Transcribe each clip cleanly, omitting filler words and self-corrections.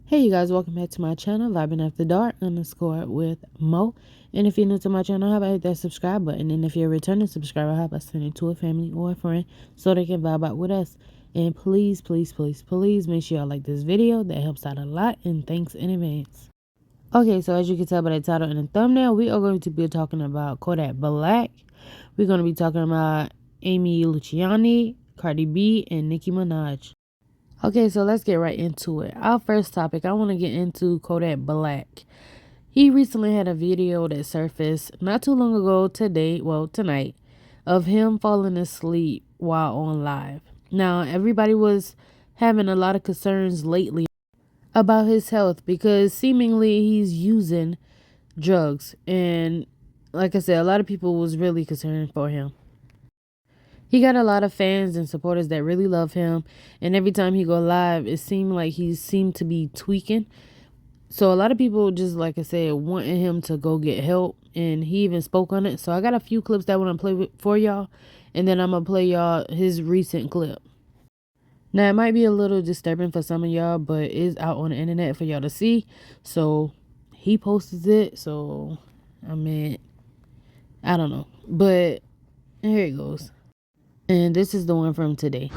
Hey you guys, welcome back to my channel, Vibing After Dark _ with Mo. And if you're new to my channel, how about hit that subscribe button? And if you're a returning subscriber, how about sending it to a family or a friend so they can vibe out with us? And please, please, please, please make sure y'all like this video. That helps out a lot, and thanks in advance. Okay, so as you can tell by the title and the thumbnail, we are going to be talking about Kodak Black. We're going to be talking about Amy Luciani, Cardi B, and Nicki Minaj. Okay, so let's get right into it. Our first topic, I want to get into Kodak Black. He recently had a video that surfaced not too long ago tonight, of him falling asleep while on live. Now, everybody was having a lot of concerns lately about his health because seemingly he's using drugs. And like I said, a lot of people was really concerned for him. He got a lot of fans and supporters that really love him. And every time he go live, it seemed like he seemed to be tweaking. So a lot of people, just like I said, wanting him to go get help. And he even spoke on it. So I got a few clips that I want to play for y'all. And then I'm going to play y'all his recent clip. Now, it might be a little disturbing for some of y'all, but it's out on the internet for y'all to see. So he posted it. So, I mean, I don't know. But here it goes. And this is the one from today.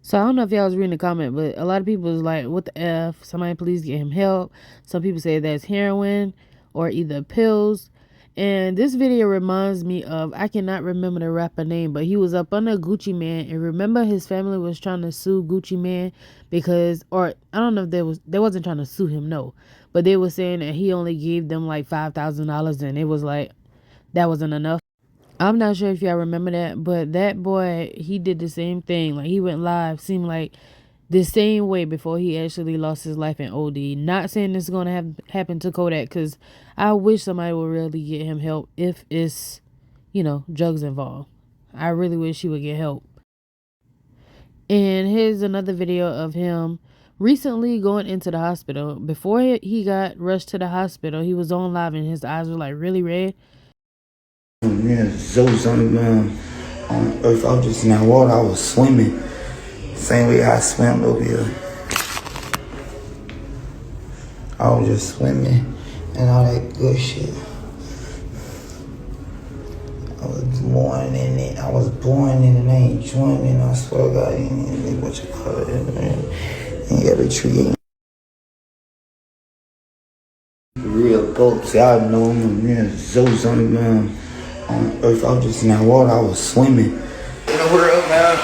So I don't know if y'all was reading the comment, but a lot of people was like, what the F? Somebody please get him help. Some people say that's heroin or either pills. And this video reminds me of, I cannot remember the rapper name, but he was up under Gucci Mane. And remember his family was trying to sue Gucci Mane because, or I don't know if they wasn't trying to sue him, no. But they were saying that he only gave them like $5,000 and it was like, that wasn't enough. I'm not sure if y'all remember that, but that boy, he did the same thing. Like, he went live, seemed like the same way before he actually lost his life in OD. Not saying this is going to happen to Kodak, because I wish somebody would really get him help if it's, drugs involved. I really wish he would get help. And here's another video of him recently going into the hospital. Before he got rushed to the hospital, he was on live and his eyes were like really red. Yeah, Zeus on Earth. I was just in that water. I was swimming. Same way I swam over here. I was just swimming and all that good shit. I was born in it. I ain't swimming. I swear to God, ain't what you call it, man. Ain't every tree ain't real goats. Y'all know I'm real Zeus on Earth. I was just in that water. I was swimming. In the world now,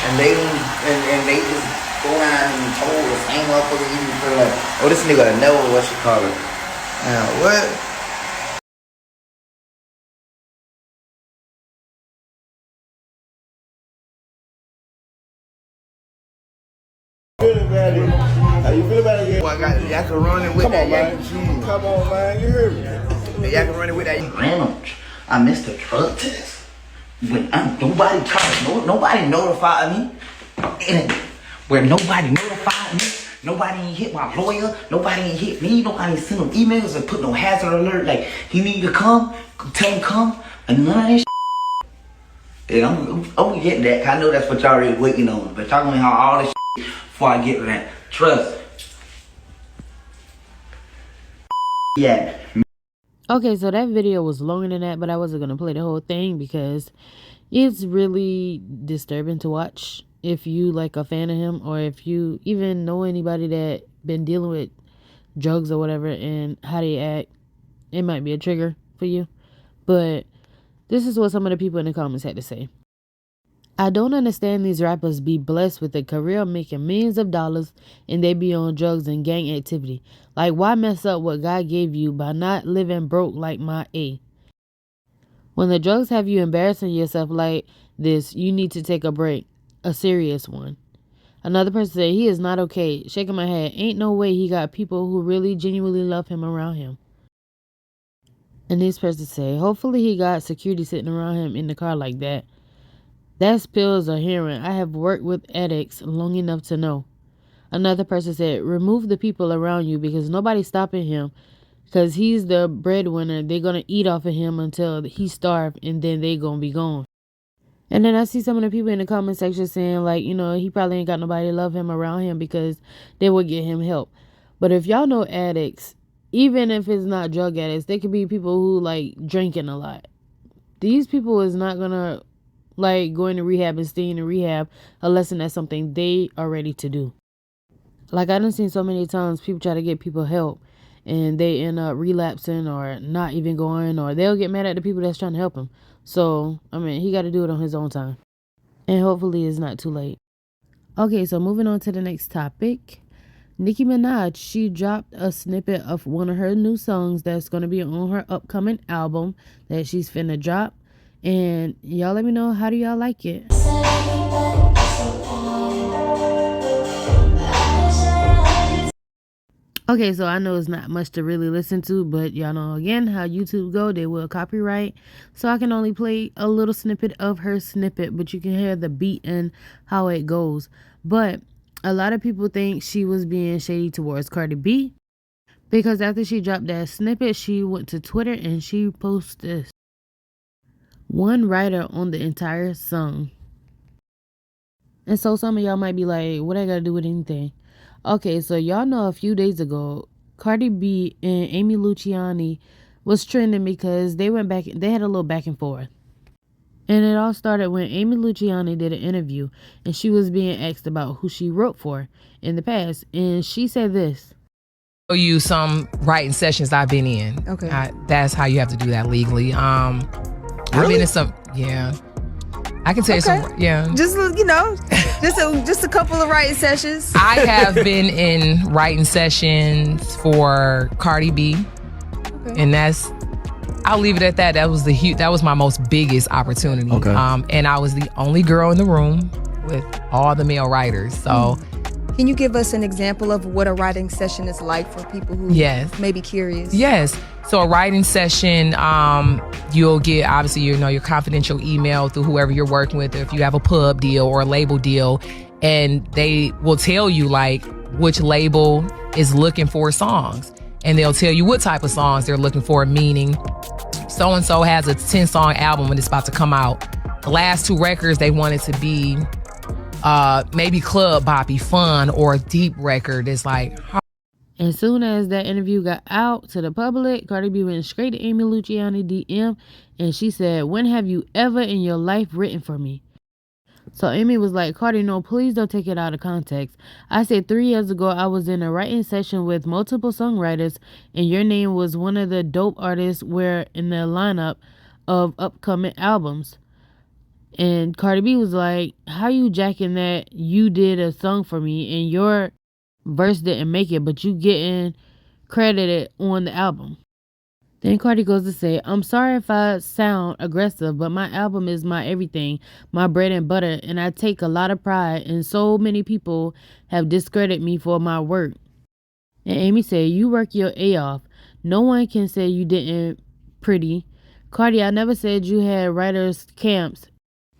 and they just go around and told the same motherfucker even for like, oh, this nigga know what you call it. Now what? How you feel about it? Boy, I got y'all can run it with Come that. on, man. Come on, man. You heard me. Y'all can run it with that. Reynolds, I missed the drug test. When nobody notified me. Where nobody notified me. Nobody ain't hit my lawyer. Nobody ain't hit me. Nobody ain't sent no emails and put no hazard alert like he need to come. Tell him come. And none of this shit. And I'm getting that. I know that's what y'all already waiting on. But y'all gonna have all this shit before I get to that. Trust. Yeah. Okay, so that video was longer than that, but I wasn't going to play the whole thing because it's really disturbing to watch if you like a fan of him or if you even know anybody that been dealing with drugs or whatever and how they act. It might be a trigger for you. But this is what some of the people in the comments had to say. I don't understand these rappers be blessed with a career making millions of dollars and they be on drugs and gang activity. Like, why mess up what God gave you by not living broke like my A? When the drugs have you embarrassing yourself like this, you need to take a break. A serious one. Another person said, he is not okay. Shaking my head. Ain't no way he got people who really genuinely love him around him. And this person said, hopefully he got security sitting around him in the car like that. That's pills or heroin. I have worked with addicts long enough to know. Another person said, remove the people around you because nobody's stopping him because he's the breadwinner. They're going to eat off of him until he's starved and then they going to be gone. And then I see some of the people in the comment section saying, like, he probably ain't got nobody to love him around him because they would get him help. But if y'all know addicts, even if it's not drug addicts, they could be people who like drinking a lot. These people is not going to like going to rehab and staying in rehab unless that's something they are ready to do. Like, I done seen so many times people try to get people help and they end up relapsing or not even going, or they'll get mad at the people that's trying to help him. So, I mean, he got to do it on his own time. And hopefully it's not too late. Okay, so moving on to the next topic. Nicki Minaj, she dropped a snippet of one of her new songs that's going to be on her upcoming album that she's finna drop. And y'all let me know, how do y'all like it? Okay, so I know it's not much to really listen to, but y'all know again how YouTube go, they will copyright. So I can only play a little snippet of her snippet, but you can hear the beat and how it goes. But a lot of people think she was being shady towards Cardi B because after she dropped that snippet, she went to Twitter and she posted this. One writer on the entire song. And so some of y'all might be like, what I gotta do with anything? Okay, so y'all know a few days ago, Cardi B and Amy Luciani was trending because they went back, they had a little back and forth. And it all started when Amy Luciani did an interview and she was being asked about who she wrote for in the past. And she said this. Show you some writing sessions I've been in. Okay. That's how you have to do that legally. I've been in some, yeah. I can tell you some, yeah. Just just a couple of writing sessions. I have been in writing sessions for Cardi B, and I'll leave it at that. That was my most biggest opportunity. Okay. And I was the only girl in the room with all the male writers. So, Can you give us an example of what a writing session is like for people who may be curious? Yes. So a writing session, you'll get obviously your confidential email through whoever you're working with, if you have a pub deal or a label deal, and they will tell you like which label is looking for songs, and they'll tell you what type of songs they're looking for, meaning so and so has a 10-song album and it's about to come out. The last 2 records they want it to be maybe club boppy, fun, or a deep record. It's like. As soon as that interview got out to the public, Cardi B went straight to Amy Luciani DM and she said, when have you ever in your life written for me? So Amy was like, Cardi, no, please don't take it out of context. I said 3 years ago I was in a writing session with multiple songwriters and your name was one of the dope artists were in the lineup of upcoming albums. And Cardi B was like, how you jacking that you did a song for me and your verse didn't make it, but you getting credited on the album? Then Cardi goes to say, I'm sorry if I sound aggressive, but my album is my everything, my bread and butter, and I take a lot of pride, and so many people have discredited me for my work. And Amy said, you work your A off. No one can say you didn't, pretty. Cardi, I never said you had writers' camps.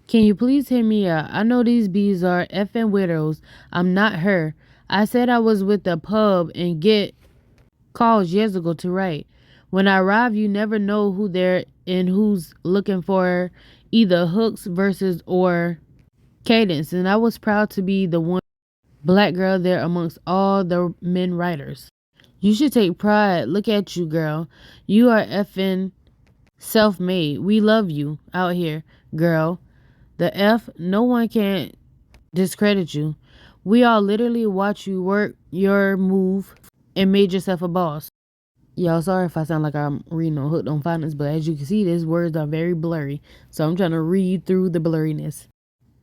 Can you please hear me out? I know these bees are effing widows. I'm not her. I said I was with the pub and get calls years ago to write. When I arrive, you never know who they're and who's looking for either hooks, verses, or cadence. And I was proud to be the one black girl there amongst all the men writers. You should take pride. Look at you, girl. You are effing self-made. We love you out here, girl. The F, no one can discredit you. We all literally watch you work your move and made yourself a boss. Y'all, sorry if I sound like I'm reading on Hooked on Phonics, but as you can see, these words are very blurry. So I'm trying to read through the blurriness.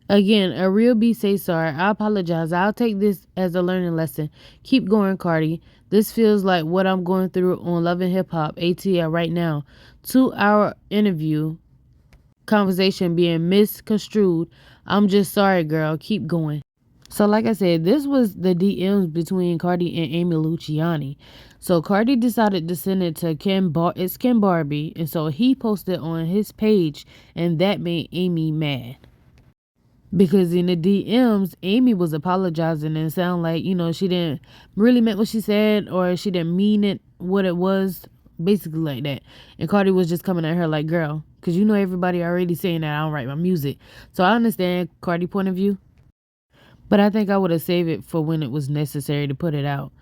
Again, a real B say sorry. I apologize. I'll take this as a learning lesson. Keep going, Cardi. This feels like what I'm going through on Love and Hip Hop ATL right now. 2-hour interview conversation being misconstrued. I'm just sorry, girl. Keep going. So like I said, this was the DMs between Cardi and Amy Luciani. So Cardi decided to send it to Ken Barbie, and so he posted on his page, and that made Amy mad. Because in the DMs, Amy was apologizing and sound like, she didn't really meant what she said, or she didn't mean it what it was, basically like that. And Cardi was just coming at her like, girl, because everybody already saying that I don't write my music. So I understand Cardi point of view, but I think I would have saved it for when it was necessary to put it out.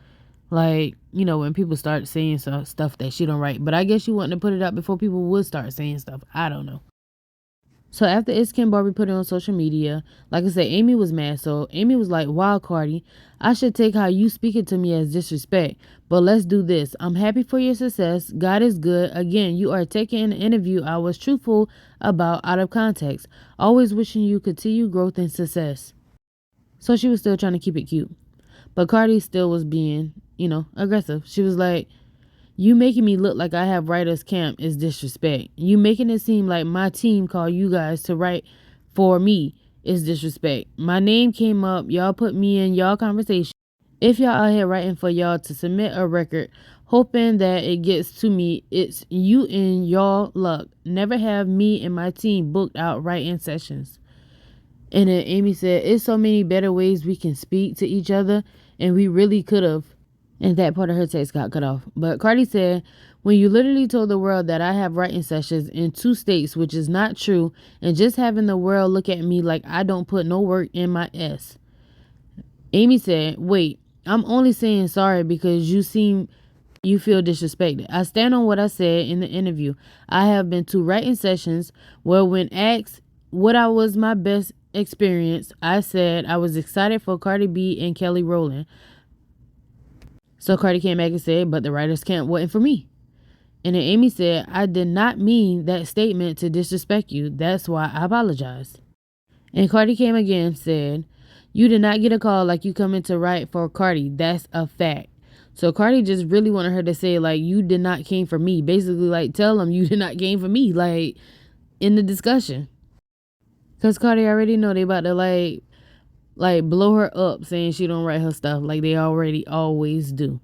Like, when people start saying stuff that she don't write. But I guess you want to put it out before people would start saying stuff. I don't know. So after It's Kim Barbie put it on social media, like I said, Amy was mad. So Amy was like, wow, Cardi, I should take how you speaking to me as disrespect. But let's do this. I'm happy for your success. God is good. Again, you are taking an interview I was truthful about out of context. Always wishing you continued growth and success. So she was still trying to keep it cute. But Cardi still was being, aggressive. She was like, you making me look like I have writer's camp is disrespect. You making it seem like my team called you guys to write for me is disrespect. My name came up. Y'all put me in y'all conversation. If y'all out here writing for y'all to submit a record, hoping that it gets to me, it's you and y'all luck. Never have me and my team booked out writing sessions. And then Amy said, it's so many better ways we can speak to each other, and we really could have. And that part of her text got cut off. But Cardi said, when you literally told the world that I have writing sessions in 2 states, which is not true, and just having the world look at me like I don't put no work in my S. Amy said, wait, I'm only saying sorry because you feel disrespected. I stand on what I said in the interview. I have been to writing sessions where when asked what I was my best experience, I said I was excited for Cardi B and Kelly Rowland. So Cardi came back and said, but the writer's camp wasn't for me. And then Amy said, I did not mean that statement to disrespect you. That's why I apologize. And Cardi came again and said, you did not get a call like you coming to write for Cardi. That's a fact. So Cardi just really wanted her to say, like, you did not came for me. Basically, like, tell them you did not came for me, like, in the discussion. Because Cardi already know they about to, like blow her up saying she don't write her stuff like they already always do.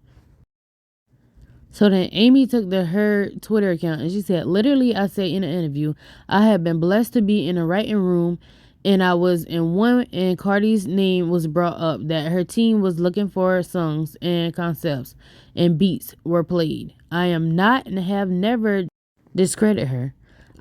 So then Amy took her Twitter account and she said, literally, I said in an interview, I have been blessed to be in a writing room, and I was in one, and Cardi's name was brought up that her team was looking for songs and concepts and beats were played. I am not and have never discredited her.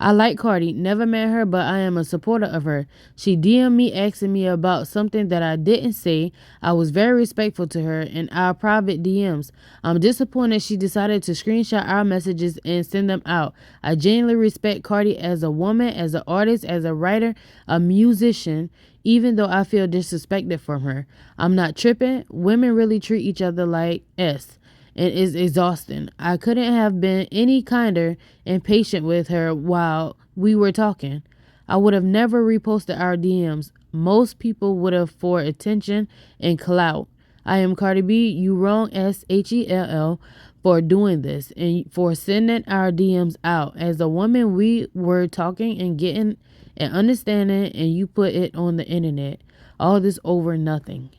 I like Cardi, never met her, but I am a supporter of her. She DM'd me asking me about something that I didn't say. I was very respectful to her in our private DMs. I'm disappointed she decided to screenshot our messages and send them out. I genuinely respect Cardi as a woman, as an artist, as a writer, a musician, even though I feel disrespected from her. I'm not tripping. Women really treat each other like S. It is exhausting. I couldn't have been any kinder and patient with her while we were talking. I would have never reposted our DMs. Most people would have for attention and clout. I am Cardi B, you wrong SHELL for doing this and for sending our DMs out. As a woman, we were talking and getting and understanding, and you put it on the internet. All this over nothing.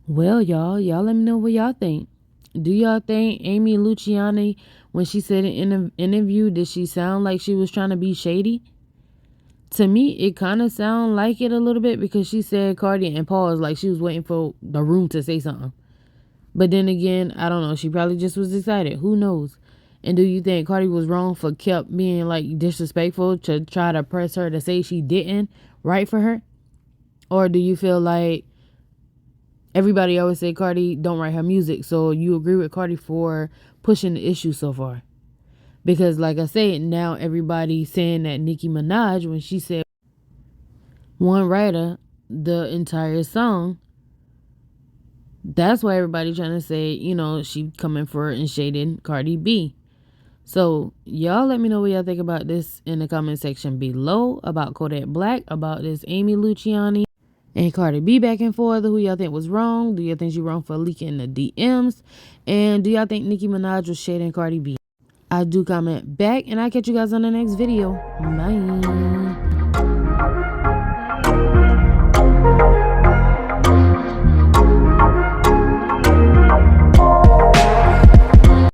Well, y'all let me know what y'all think. Do y'all think Amy Luciani, when she said in an interview, did she sound like she was trying to be shady? To me, it kind of sounded like it a little bit because she said Cardi and paused like she was waiting for the room to say something. But then again, I don't know. She probably just was excited. Who knows? And do you think Cardi was wrong for kept being like disrespectful to try to press her to say she didn't write for her? Or do you feel like everybody always say Cardi don't write her music, so you agree with Cardi for pushing the issue so far? Because like I said, now everybody saying that Nicki Minaj, when she said one writer, the entire song, that's why everybody trying to say, she coming for and shading Cardi B. So y'all let me know what y'all think about this in the comment section below, about Kodak Black, about this Amy Luciani and Cardi B back and forth. Who y'all think was wrong? Do y'all think she wrong for leaking the DMs? And do y'all think Nicki Minaj was shading Cardi B? I do comment back, and I'll catch you guys on the next video. Bye.